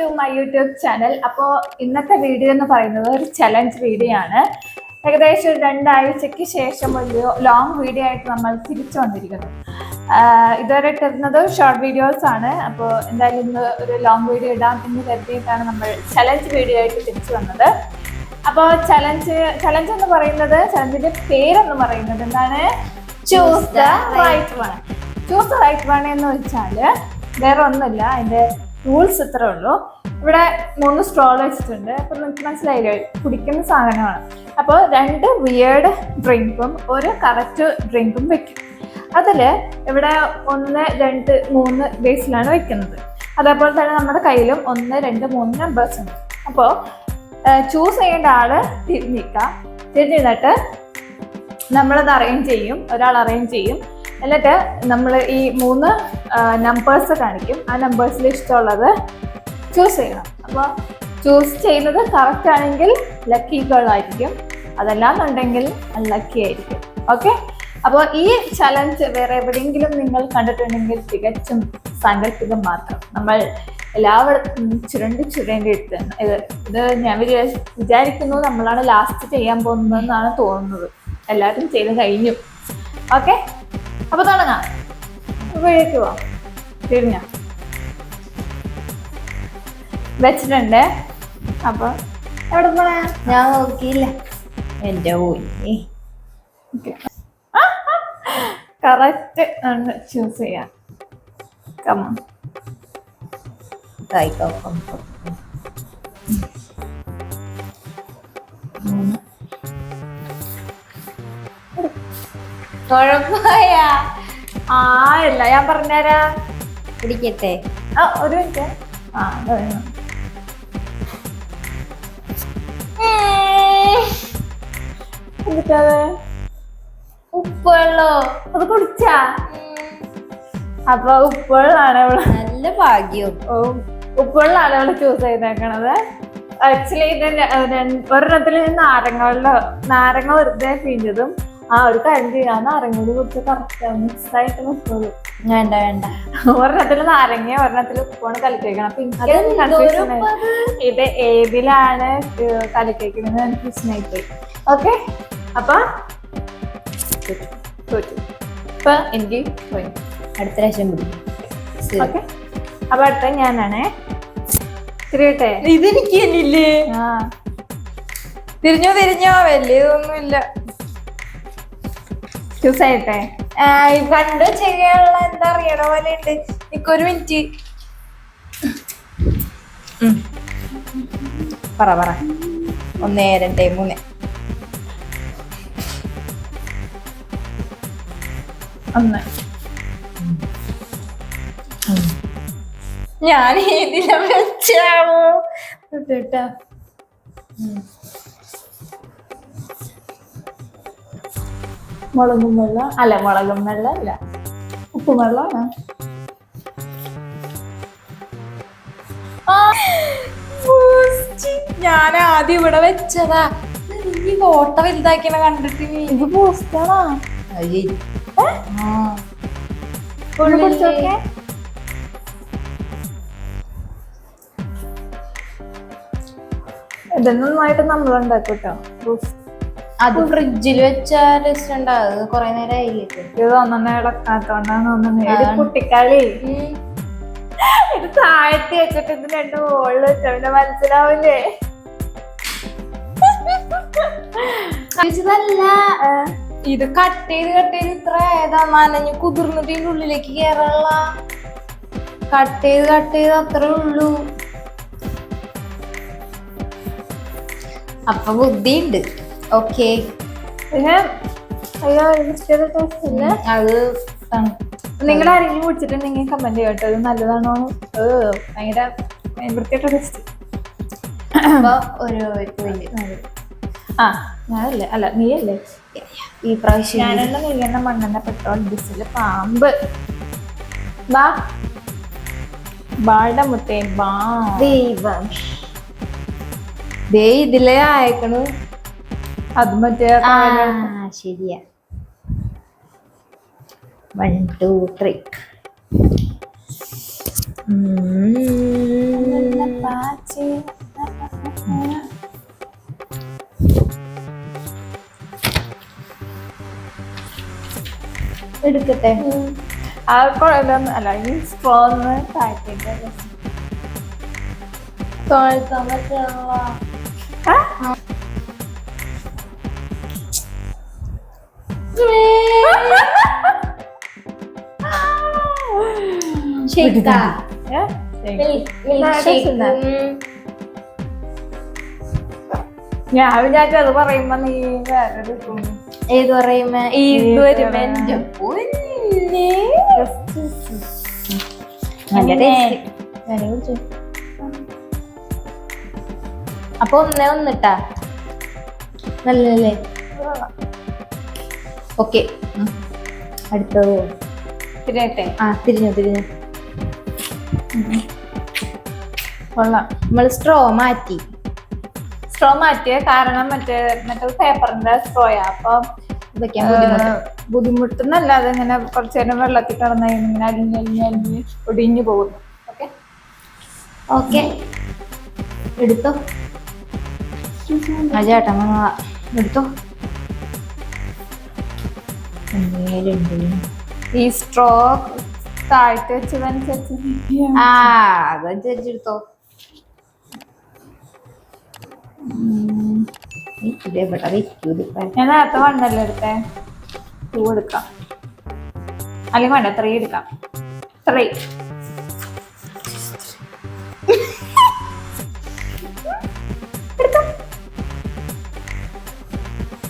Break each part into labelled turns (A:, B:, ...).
A: To my YouTube channel. അപ്പോൾ ഇന്നത്തെ video എന്ന് പറയുന്നത് ഒരു ചലഞ്ച് വീഡിയോ ആണ്. ഏകദേശം ഒരു 2 ആഴ്ചയ്ക്ക് ശേഷം ഒരു ലോങ് വീഡിയോ ആയിട്ട് നമ്മൾ തിരിച്ചു വന്നിരിക്കുന്നു. ഇതുവരെ ഇട്ടിരുന്നത് ഷോർട്ട് വീഡിയോസ് ആണ്. അപ്പോൾ എന്തായാലും ഇന്ന് ഒരു ലോങ് വീഡിയോ ഇടാം എന്ന് കരുതിയിട്ടാണ് നമ്മൾ ചലഞ്ച് വീഡിയോ ആയിട്ട് തിരിച്ചു വന്നത്. അപ്പോൾ ചലഞ്ച് എന്ന് പറയുന്നത്, ചലഞ്ചിന്റെ പേരെന്ന് പറയുന്നത് എന്താണ്? Choose the right one. Choose the right one എന്ന് വെച്ചാൽ വേറെ ഒന്നുമില്ല, അതിന്റെ റൂൾസ് ഇത്രേ ഉള്ളൂ. ഇവിടെ 3 സ്ട്രോൾ വെച്ചിട്ടുണ്ട്. അപ്പൊ നിങ്ങൾക്ക് മനസ്സിലായില്ലേ, കുടിക്കുന്ന സാധനമാണ്. അപ്പോൾ 2 വിയേർഡ് ഡ്രിങ്കും 1 കറക്റ്റ് ഡ്രിങ്കും വെക്കും. അതില് ഇവിടെ 1, 2, 3 ബേസിലാണ് വെക്കുന്നത്. അതേപോലെ തന്നെ നമ്മുടെ കയ്യിലും 1, 2, 3 നമ്പേഴ്സ് ഉണ്ട്. അപ്പോൾ ചൂസ് ചെയ്യേണ്ട ആള് തിരിഞ്ഞിട്ട് നമ്മളത് അറേഞ്ച് ചെയ്യും, ഒരാൾ അറേഞ്ച് ചെയ്യും. എന്നിട്ട് നമ്മൾ ഈ 3 നമ്പേഴ്സ് കാണിക്കും. ആ നമ്പേഴ്സിൽ ഇഷ്ടമുള്ളത് ചൂസ് ചെയ്യണം. അപ്പോൾ ചൂസ് ചെയ്യുന്നത് കറക്റ്റ് ആണെങ്കിൽ ലക്കി ഗേൾ ആയിരിക്കും, അതല്ലാന്നുണ്ടെങ്കിൽ അൺലക്കി ആയിരിക്കും. ഓക്കെ, അപ്പോൾ ഈ ചലഞ്ച് വേറെ എവിടെയെങ്കിലും നിങ്ങൾ കണ്ടിട്ടുണ്ടെങ്കിൽ തികച്ചും സാങ്കല്പികം മാത്രം. നമ്മൾ എല്ലായിടത്തും ചുരണ്ടി എടുത്താണ് ഇത് ഞാൻ വിചാരിക്കുന്നു നമ്മളാണ് ലാസ്റ്റ് ചെയ്യാൻ പോകുന്നതെന്നാണ് തോന്നുന്നത്. എല്ലാവരും ചെയ്ത് കഴിഞ്ഞു. ഓക്കെ, അപ്പൊ തുടങ്ങാം. വീഴേക്ക് പോവാം. തിരിഞ്ഞ വെച്ചിട്ടുണ്ട്. അപ്പൊ എവിടെ പോണേ?
B: ഞാൻ നോക്കിയില്ല. എന്റെ ഊരി
A: കറക്റ്റ് ആണ് ചൂസ് ചെയ്യാം. കമോൺ.
B: കുഴപ്പമായ
A: ഇല്ല, ഞാൻ പറഞ്ഞുതരാ.
B: പിടിക്കട്ടെ.
A: ഒരു മിനിറ്റ്. എന്നിട്ടത്
B: ഉപ്പുവെള്ളോ?
A: അത് കുടിച്ചാ? അപ്പൊ ഉപ്പുവെള്ളാണ് അവള്.
B: നല്ല ഭാഗ്യം.
A: ഉപ്പുവെള്ളാണ് അവള് ചൂസ് ചെയ്തേക്കണത്. ആക്ച്വലി ഇത് ഒരെണ്ണത്തിൽ നാരങ്ങ വെറുതെ പിഴിഞ്ഞതും ഒരു കാര്യം ചെയ്യാൻ നാരങ്ങ കുറിച്ച് കറക്റ്റ് മിക്സായിട്ട് നിൽക്കുള്ളൂ.
B: വേണ്ട
A: ഒരെണ്ണത്തില് നാരങ്ങ ഒരെണ്ണത്തില് ഉപ്പാണ് കലക്കേക്കണം. അപ്പൊ എനിക്ക് കൺഫ്യൂഷൻ ഇത് ഏതിലാണ് കലക്കേക്കുന്നത് കൺഫ്യൂഷൻ ആയിപ്പോയി. ഓക്കെ, അപ്പൊ ഇപ്പൊ എനിക്ക് പോയി.
B: അടുത്ത പ്രാവശ്യം പിടിക്കും.
A: ഓക്കെ, അപ്പൊ അടുത്ത ഞാനാണേ. തിരിയട്ടെ?
B: ഇതെനിക്ക് തന്നില്ലേ? തിരിഞ്ഞോ വലിയതൊന്നുമില്ല.
A: ചൂസ് ചെയ്യട്ടെ?
B: കണ്ടു ചെയ്യാനുള്ള എന്താ അറിയണ പോലെ ഉണ്ട്. എനിക്കൊരു മിനിറ്റ്. പറ 1, 2, 3. ഞാൻ ഏതില വെച്ചാവോ?
A: മുളകും വെള്ളം അല്ല, മുളകും വെള്ളം അല്ല, ഉപ്പും വെള്ളമാണ്.
B: ഞാൻ ആദ്യം ഇവിടെ വെച്ചതാ. ഈ ഫോട്ടോ വലുതാക്കിയ കണ്ടിട്ട്
A: ഇത് പോസ്റ്റാണോ? ഇതൊന്നായിട്ട് നമ്മളുണ്ടാക്കും കേട്ടോ.
B: അത് ഫ്രിഡ്ജിൽ വെച്ചാൽ ഉണ്ടാവും. കൊറേ നേരം ആയില്ലേ?
A: ഇത് ഒന്നെ ഇളക്കാത്തോണ്ടാണ് തോന്നുന്നത്. കുട്ടിക്കളി. ഇത് താഴ്ത്തി വെച്ചിട്ട് ഇത് 2 മുകളിൽ വെച്ച പിന്നെ മനസ്സിലാവില്ലേ?
B: ഇത് കട്ട് ചെയ്ത് ഇത്ര ഏതാ നനഞ്ഞ് കുതിർന്നിട്ട് ഇതിന്റെ ഉള്ളിലേക്ക് കേറാനുള്ള. കട്ട് ചെയ്ത് അത്രേ ഉള്ളൂ. അപ്പൊ ബുദ്ധിയുണ്ട്. ഓക്കെ,
A: അത് നിങ്ങൾ ആരെങ്കിലും കുടിച്ചിട്ടുണ്ടെങ്കിൽ കമന്റ് ചെയ്യട്ടോ. ഇത് നല്ലതാണോ? ഭയങ്കര വൃത്തിയായിട്ട ടെസ്റ്റ്. ഞാനല്ലേ? അല്ല, നീയല്ലേ?
B: ഈ പ്രാവശ്യം
A: ഞാനെണ്ണ, നെയ്യെണ്ണ, മണ്ണെണ്ണ, പെട്രോൾ, ഡീസൽ, പാമ്പ്, ബാളുടെ മുട്ടേ,
B: ദൈവം. ഇതിലെ അയക്കണു.
A: അത് മറ്റേ
B: ശരിയാ. 1, 2, 3.
A: പാച്ചി.
B: എടുക്കട്ടെ.
A: ആ കുഴലൊന്നും അല്ല, ഈ സ്ട്രോന്ന് താഴ്ത്തിട്ട്
B: തോഴ്ത്താൻ പറ്റുള്ള ഷേക്കാ.
A: ഞാൻ വിചാരിച്ചു അത് പറയുമ്പോ നീ വേറെ
B: ഏത് പറയുമ്പോ ഇതൊരു മെന്റെ അപ്പൊ ഒന്നിട്ടാ നല്ലല്ലേ. ഓക്കെ, അടുത്തത്
A: തിരിയട്ടെ.
B: ആ തിരിഞ്ഞു.
A: കൊള്ളാം.
B: നമ്മള് സ്ട്രോ മാറ്റി.
A: സ്ട്രോ മാറ്റിയ കാരണം മറ്റേ പേപ്പറിന്റെ സ്ട്രോയാ. അപ്പൊ
B: വെക്കാൻ
A: ബുദ്ധിമുട്ടുന്നല്ലാതെ ഇങ്ങനെ കുറച്ചു നേരം വെള്ളത്തിൽ കിടന്ന ഇങ്ങനെ അലിഞ്ഞ് ഒടിഞ്ഞു പോകുന്നു. ഓക്കെ
B: ഓക്കെ, എടുത്തോ. ആ ചേട്ടൻ എടുത്തോ.
A: ഈ സ്ട്രോ താഴ്ത്തി വെച്ചതനുസരിച്ച്
B: അതനുസരിച്ചെടുത്തോ.
A: ഞാൻ നേരത്തെ വണ്ണല്ലേ എടുത്തേ. 2 എടുക്കാം, അല്ലെങ്കിൽ വേണ്ട 3 എടുക്കാം. 3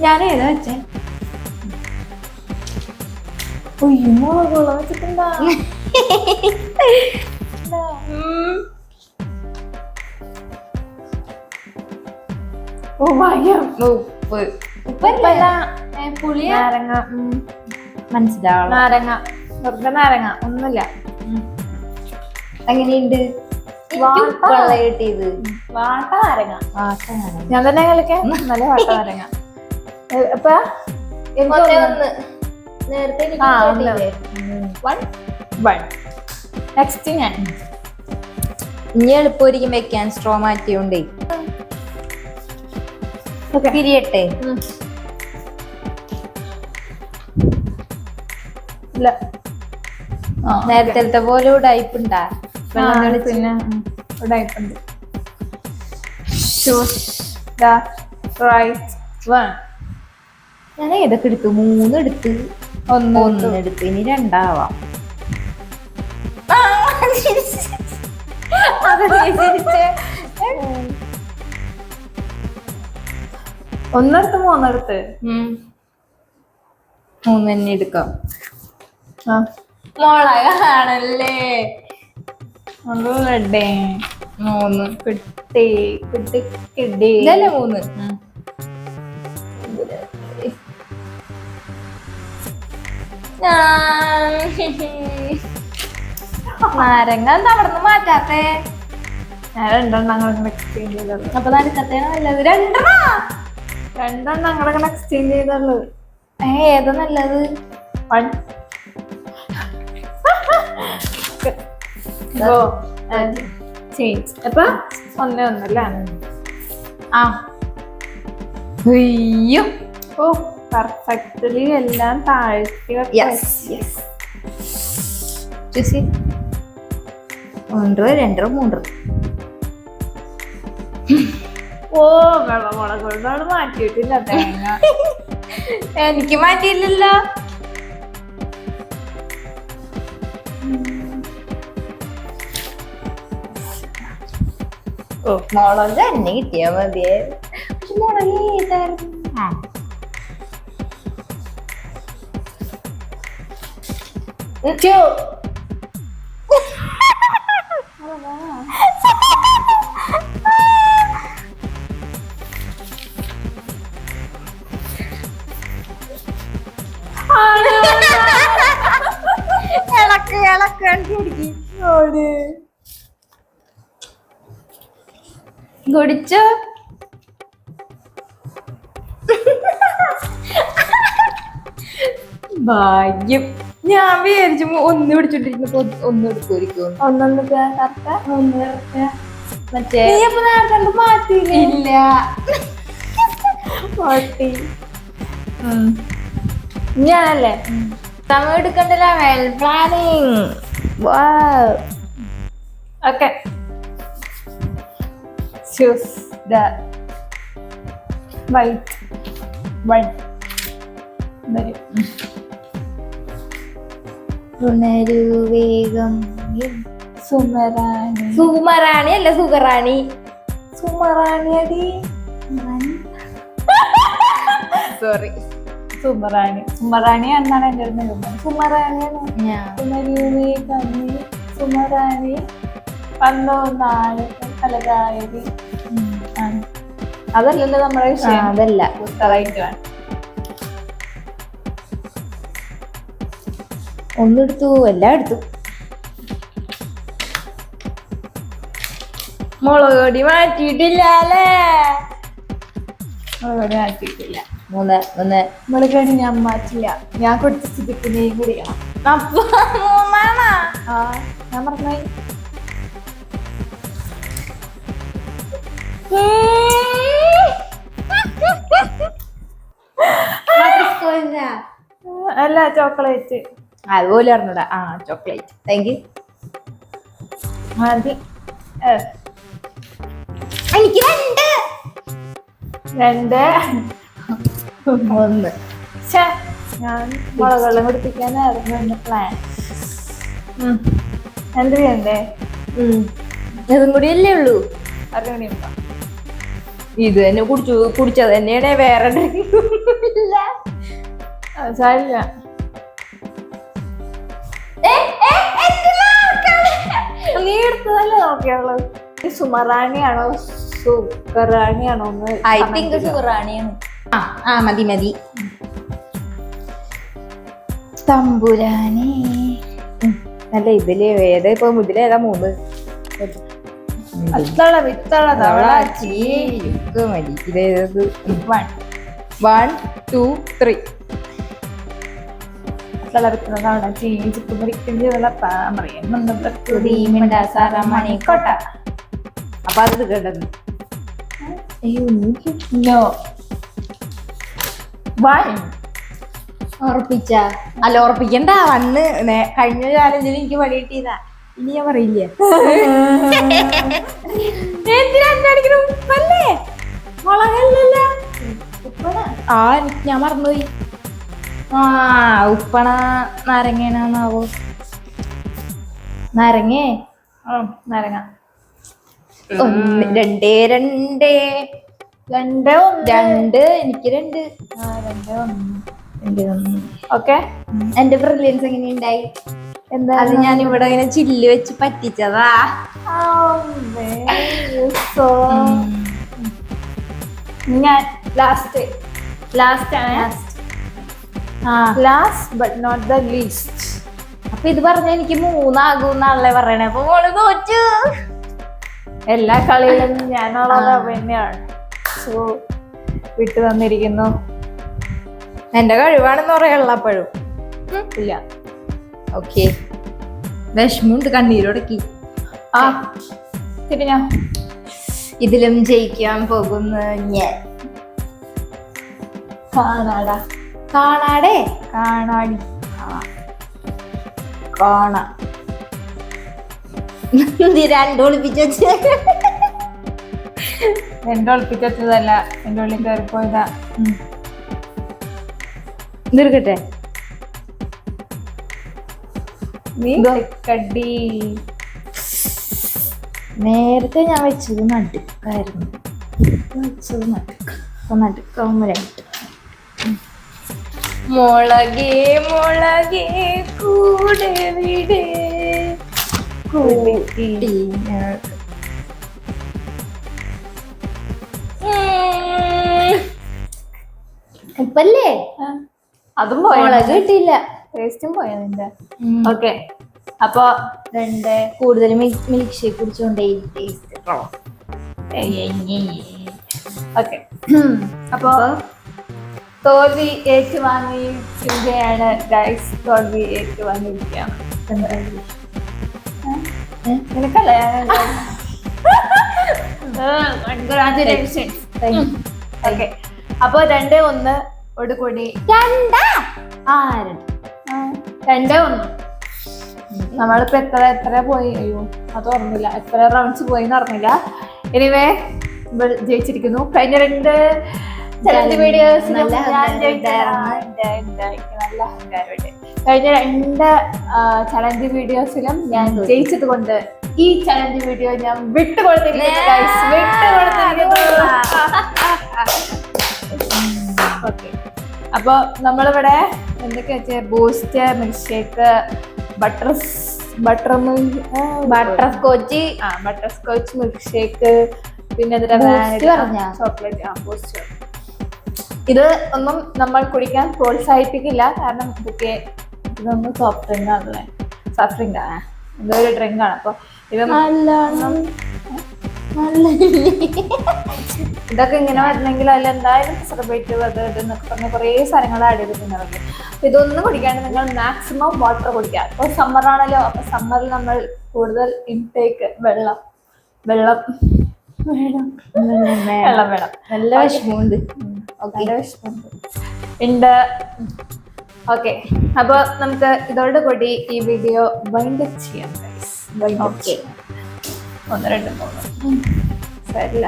B: ഞാൻ ഏതാ വെച്ചേ?
A: മുളകുള്ള വെച്ചിട്ടുണ്ടാ?
B: ഉപ്പ്. ഉപ്പല്ല, പുളിയ.
A: നാരങ്ങ.
B: മനസ്സിലാവണം.
A: നാരങ്ങ, വെറുതെ നാരങ്ങ, ഒന്നുമില്ല.
B: എങ്ങനെയുണ്ട് കിട്ടിയത്?
A: വാട്ട നാരങ്ങ. ഞാൻ തന്നെ കളിക്കാൻ നല്ല വാട്ട നാരങ്ങ. അപ്പൊ
B: നേരത്തെ
A: നെക്സ്റ്റ് ഞാൻ
B: ഇനി എളുപ്പമായിരിക്കും വെക്കാൻ. സ്ട്രോ മാറ്റിയോണ്ടേ തിരിയട്ടെ. നേരത്തെ പോലെ ഉടായിപ്പുണ്ടാ?
A: പിന്നെ ഉടായിപ്പുണ്ട്.
B: ഞാൻ ഏതൊക്കെ എടുത്തു? 3 എടുത്ത്, 1 എടുത്ത്. ഇനി 2 ആവാം.
A: ഒന്നെടുത്ത് 3 എടുത്ത്
B: 3 തന്നെ എടുക്കാം. മുളകാണല്ലേ. 3
A: കിട്ടി.
B: ഇതല്ലേ 3? നാരങ്ങ എന്താ അവിടെ നിന്ന് മാറ്റാത്തേ?
A: ഞാൻ 2 ഞങ്ങളിങ്ങനെ എക്സ്ചേഞ്ച് ചെയ്തുള്ളൂ.
B: അപ്പൊ നടുക്കത്തേണ് നല്ലത്. 2
A: ഞങ്ങളിങ്ങനെ എക്സ്ചേഞ്ച് ചെയ്തുള്ളൂ.
B: ഏതാ നല്ലത്?
A: 1 ചേഞ്ച്. അപ്പൊ 1 1
B: അയ്യോ,
A: പെർഫെക്റ്റ്ലി എല്ലാം താഴ്ത്തി.
B: 1 2 3.
A: വെള്ളമുളക് കൊണ്ടാണ് മാറ്റിയിട്ടില്ല തേങ്ങ.
B: എനിക്ക് മാറ്റിയില്ലല്ലോ. മുളക് തന്നെ കിട്ടിയാ മതിയേ. പക്ഷെ മുളക് ഏതായിരുന്നു? കുടിച്ചോ? ഭാഗ്യം. ഞാൻ വിചാരിച്ചു ഒന്ന് പിടിച്ചോണ്ടിരിക്കുന്നപ്പോ ഒന്ന് എടുക്കുമായിരിക്കും.
A: ഒന്നൊന്ന് കറക്റ്റ്
B: മറ്റേ
A: നീ അപ്പൊ നേരത്തെ മാറ്റിയില്ല
B: ഇല്ല
A: മാറ്റി ഞാനല്ലേ
B: സമയം എടുക്കണ്ടല്ല. Well planning.
A: Okay choose the white one
B: ഉണരൂ വേഗം.
A: സുമറാണി
B: സുകുമാറാണി അല്ല സുഖറാണി.
A: സുമറാണി അടി
B: സോറി.
A: സുമറാണി സുമറാണി എന്നാണ് എൻ്റെ അടുത്ത് നിൽക്കുന്നത്. സുമറാണിയാണ് സുമരൂവേ കണ്ണി സുമറാണി വന്നോ നാളെ കലകായതി ആണ്. അതല്ലല്ലോ നമ്മുടെ വിഷയം.
B: അതല്ല.
A: റൈറ്റ് ആണ്.
B: ഒന്നെടുത്തു, എല്ലാം എടുത്തു. മുളക് പൊടി മാറ്റിയിട്ടില്ല അല്ലേ?
A: മുളക് മാറ്റിയിട്ടില്ല.
B: 3
A: മുളകടി ഞാൻ മാറ്റില്ല. ഞാൻ കൊടുത്ത സ്ഥിതിക്ക് നീ കുടിക്കണം.
B: അപ്പൊ 3
A: ആ ഞാൻ പറഞ്ഞായി. അല്ല ചോക്ലേറ്റ്.
B: അതുപോലെ അറിഞ്ഞൂടാ. ചോക്ലേറ്റ്. Thank you.
A: മതി.
B: എനിക്ക്
A: 2
B: 1.
A: ഞാൻ മുളക് വെള്ളം കുടിപ്പിക്കാനായിരുന്നു എന്റെ പ്ലാൻ. എന്ത് ചെയ്യണ്ടേ?
B: ഇതും കൂടി അല്ലേ ഉള്ളൂ.
A: 6 മണിയാകുമ്പോ
B: ഇത് തന്നെ കുടിച്ചത് തന്നെയാണ്. വേറെ ഇല്ല.
A: സാരില്ല. നീ എടുത്തതല്ലേ നോക്കിയുള്ളത്. സുമറാണിയാണോ സുഖറാണിയാണോ എന്ന്
B: ഐ തിങ്ക് സുഖറാണിയാണ്. മതി. തമ്പുരാനെ. അല്ല ഇതില് ഏതാ ഇപ്പൊ മുതലേതാ 3?
A: അത്തള വിത്തള തവള
B: മതി. ഇതേത്?
A: 1
B: 2 3.
A: അത്തള വിത്തള തവള ചീച്ചിട്ട് മുറിക്കുന്ന മണിക്കോട്ട.
B: അപ്പൊ അത് കേട്ടത്.
A: നോ 1
B: ഉറപ്പിച്ച? അല്ല ഉറപ്പിക്കണ്ട. 1 കഴിഞ്ഞ ചാലഞ്ചിൽ എനിക്ക് പണി കിട്ടിയതാ. ഇനി ഞാൻ പറയില്ല. ഉപ്പല്ലേ? മുളകല്ലല്ല. ഞാൻ മറന്നുപോയി. ഉപ്പണ നാരങ്ങനാവോ? നാരങ്ങേ?
A: നാരങ്ങ.
B: 1 2 2. എനിക്ക് 2. 2 1.
A: ഓക്കെ.
B: എന്റെ ബ്രില്യൻസ് എങ്ങനെയുണ്ടായി?
A: എന്താ
B: അത് ഞാൻ ഇവിടെ ഇങ്ങനെ ചില്ല് വെച്ച് പറ്റിച്ചതാ.
A: ഞാൻ last but not the least.
B: അപ്പൊ ഇത് പറഞ്ഞ എനിക്ക് 3 ആകുന്നാണല്ലേ പറയണേ. അപ്പൊ മോള് തോറ്റു.
A: എല്ലാ കളിയിലും ഞാനുള്ളത് തന്നെയാണ്. സോ വിട്ടു തന്നിരിക്കുന്നു.
B: എന്റെ കഴിവാണെന്ന് പറയാനുള്ള അപ്പോഴും
A: ഇല്ല.
B: ഓക്കെ. വിഷമുണ്ട്. കണ്ണീരോടക്കി.
A: തിരിഞ്ഞോ?
B: ഇതിലും ജയിക്കാൻ പോകുന്ന ഞാൻ.
A: കാണാടാ.
B: കാണാടേ?
A: കാണാടി.
B: കാണാ. 2 ഒളിപ്പിച്ച് വെച്ച.
A: 2 ഒളിപ്പിച്ച് വെച്ചതല്ല. എന്റെ ഉള്ളിൽ കയറിപ്പോയതാ.
B: നിർക്കട്ടെ.
A: നീ കടി.
B: നേരത്തെ ഞാൻ വെച്ചത് നടുക്കായിരുന്നു. നടുക്കാവുമ്പോ 2. മുളകേ മുളകേ കൂടെ വിടേ കൂട്ടി. ഉപ്പല്ലേ?
A: അതും പോയ.
B: മുളക് കിട്ടിയില്ല.
A: ടേസ്റ്റും പോയ നിന്റെ. ഓക്കെ. അപ്പൊ
B: 2 കൂടുതൽ മിൽക്ക് ഷേക്ക് കുടിച്ചോണ്ടേ ടേസ്റ്റ്.
A: ഓക്കെ. അപ്പൊ തോൽവി ഏറ്റുവാങ്ങിയിരിക്കുകയാണ് ഗൈസ്. തോൽവി ഏറ്റുവാങ്ങിയിരിക്കുകയാണ്. നിനക്കല്ലേ കൺഗ്രാറ്റുലേഷൻസ്. ഓക്കെ, അപ്പൊ 2-1 ഓടുകൂടി 2-1. നമ്മളിപ്പോ എത്ര പോയി, അയ്യോ അത് ഓർമ്മില്ല, എത്ര റൗണ്ട്സ് പോയി അറിഞ്ഞില്ല. എനിവേ ജയിച്ചിരിക്കുന്നു. കഴിഞ്ഞ 2 ചലഞ്ച് വീഡിയോസ് ഞാൻ നല്ല അഹങ്കാരമുണ്ട്. കഴിഞ്ഞ 2 ചലഞ്ച് വീഡിയോസിലും ഞാൻ ജയിച്ചത് കൊണ്ട് ഈ ചലഞ്ച് വീഡിയോ ഞാൻ വിട്ടുകൊടുത്തിരിക്കുന്നു ഗൈസ്, വിട്ടുകൊടുത്തിരിക്കുന്നു. ഓക്കെ, അപ്പൊ നമ്മളിവിടെ എന്തൊക്കെയാ വെച്ചാൽ boost, milk shake, butter scotch, milk shake, പിന്നെ ചോക്ലേറ്റ്, ബൂസ്റ്റ്. ഇത് ഒന്നും നമ്മൾ കുടിക്കാൻ പ്രോത്സാഹിപ്പിക്കില്ല, കാരണം ഇതൊന്നും സോഫ്റ്റ് ഡ്രിങ്ക് ആണല്ലേ, സോഫ്റ്റ് ഡ്രിങ്ക് ആണ്, എന്തോ ഒരു ഡ്രിങ്ക് ആണ്. അപ്പൊ ഇതൊക്കെ ഇങ്ങനെ വരണമെങ്കിൽ അതിൽ എന്തായാലും പ്രിസർവേറ്റീവ് അത് ഇതെന്നൊക്കെ പറഞ്ഞ കുറേ സാധനങ്ങൾ ആഡ് ചെയ്തിട്ടുണ്ടാവില്ല. ഇതൊന്നും കുടിക്കാണ്ട് നിങ്ങൾ മാക്സിമം വാട്ടർ കുടിക്കുക. ഇപ്പോൾ സമ്മറാണല്ലോ, അപ്പൊ സമ്മറിൽ നമ്മൾ കൂടുതൽ ഇൻടേക്ക് വെള്ളം വേണം.
B: നല്ല വിഷമമുണ്ട്
A: ഉണ്ട്. ഓക്കെ, അപ്പൊ നമുക്ക് ഇതോടുകൂടി ഈ വീഡിയോ വൈൻഡ് അപ്പ് ചെയ്യാം. 1, 2, 3 ശരില്ല.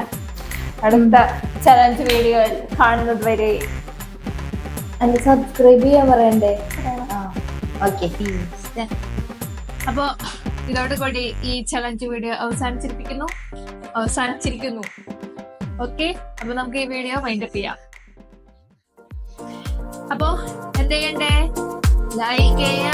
A: അടുത്ത ചലഞ്ച് വീഡിയോ കാണുന്നത് വരെ
B: സബ്സ്ക്രൈബ് ചെയ്യാൻ പറയണ്ടേ?
A: അപ്പൊ ഇതോടുകൂടി ഈ ചലഞ്ച് വീഡിയോ അവസാനിച്ചിരിക്കുന്നു. ഓക്കെ, അപ്പൊ നമുക്ക് ഈ വീഡിയോ വൈൻഡ് അപ്പ് ചെയ്യാം. അപ്പൊ എന്ത് ചെയ്യണ്ടേ? ലൈക്ക് ചെയ്യാം,